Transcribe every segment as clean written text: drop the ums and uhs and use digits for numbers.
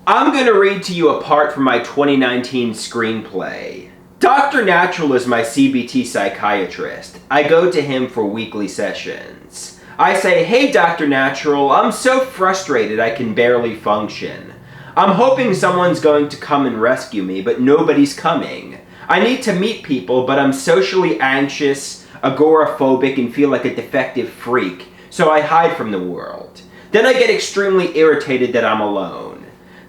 I'm going to read to you a part from my 2019 screenplay. Dr. Natural is my CBT psychiatrist. I go to him for weekly sessions. I say, "Hey Dr. Natural, I'm so frustrated I can barely function. I'm hoping someone's going to come and rescue me, but nobody's coming. I need to meet people, but I'm socially anxious, agoraphobic, and feel like a defective freak, so I hide from the world. Then I get extremely irritated that I'm alone."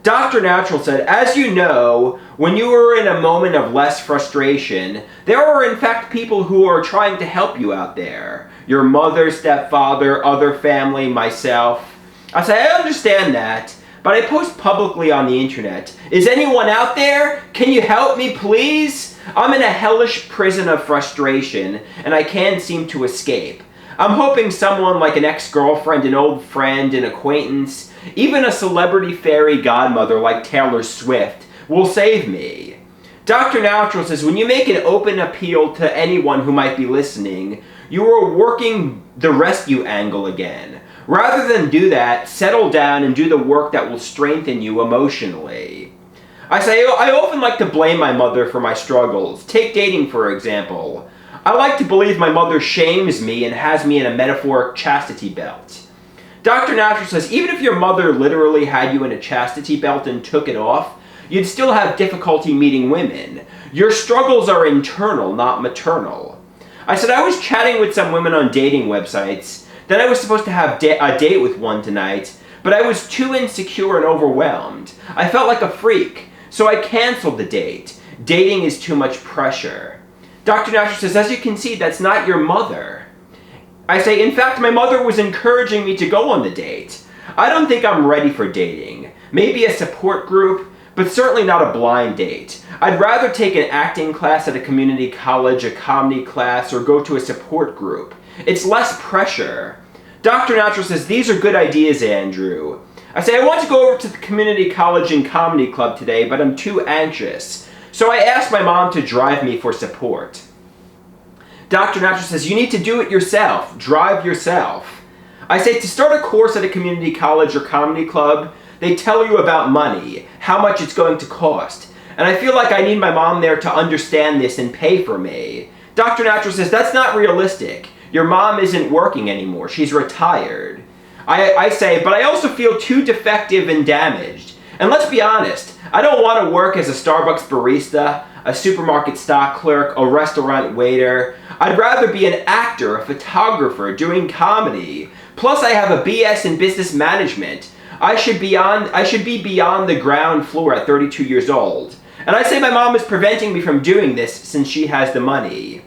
Dr. Natural said, "As you know, when you are in a moment of less frustration, there are in fact people who are trying to help you out there. Your mother, stepfather, other family, myself." I say, "I understand that, but I post publicly on the internet. Is anyone out there? Can you help me, please? I'm in a hellish prison of frustration, and I can't seem to escape. I'm hoping someone like an ex-girlfriend, an old friend, an acquaintance, even a celebrity fairy godmother like Taylor Swift will save me." Dr. Natural says, when you make an open appeal to anyone who might be listening, you are working the rescue angle again. Rather than do that, settle down and do the work that will strengthen you emotionally. I say, I often like to blame my mother for my struggles. Take dating, for example. I like to believe my mother shames me and has me in a metaphoric chastity belt. Dr. Natural says, even if your mother literally had you in a chastity belt and took it off, you'd still have difficulty meeting women. Your struggles are internal, not maternal. I said, I was chatting with some women on dating websites. Then I was supposed to have a date with one tonight, but I was too insecure and overwhelmed. I felt like a freak, so I canceled the date. Dating is too much pressure. Dr. Natural says, as you can see, that's not your mother. I say, in fact, my mother was encouraging me to go on the date. I don't think I'm ready for dating. Maybe a support group, but certainly not a blind date. I'd rather take an acting class at a community college, a comedy class, or go to a support group. It's less pressure. Dr. Natural says, these are good ideas, Andrew. I say, I want to go over to the community college and comedy club today, but I'm too anxious. So I asked my mom to drive me for support. Dr. Natural says, you need to do it yourself. Drive yourself. I say, to start a course at a community college or comedy club, they tell you about money, how much it's going to cost. And I feel like I need my mom there to understand this and pay for me. Dr. Natural says, that's not realistic. Your mom isn't working anymore. She's retired. I say, but I also feel too defective and damaged. And let's be honest, I don't want to work as a Starbucks barista, a supermarket stock clerk, a restaurant waiter. I'd rather be an actor, a photographer, doing comedy. Plus I have a BS in business management. I should be beyond the ground floor at 32 years old. And I say my mom is preventing me from doing this since she has the money.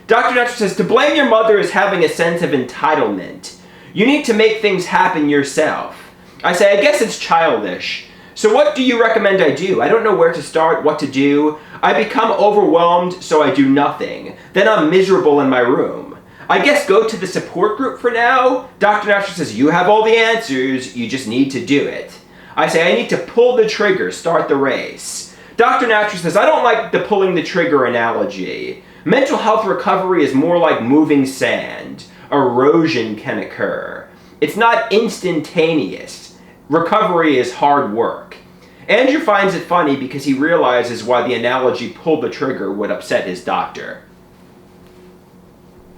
Dr. Natural says, to blame your mother is having a sense of entitlement. You need to make things happen yourself. I say, I guess it's childish. So what do you recommend I do? I don't know where to start, what to do. I become overwhelmed, so I do nothing. Then I'm miserable in my room. I guess go to the support group for now? Dr. Natural says, you have all the answers, you just need to do it. I say, I need to pull the trigger, start the race. Dr. Natural says, I don't like the pulling the trigger analogy. Mental health recovery is more like moving sand. Erosion can occur. It's not instantaneous. Recovery is hard work. Andrew finds it funny because he realizes why the analogy pull the trigger would upset his doctor.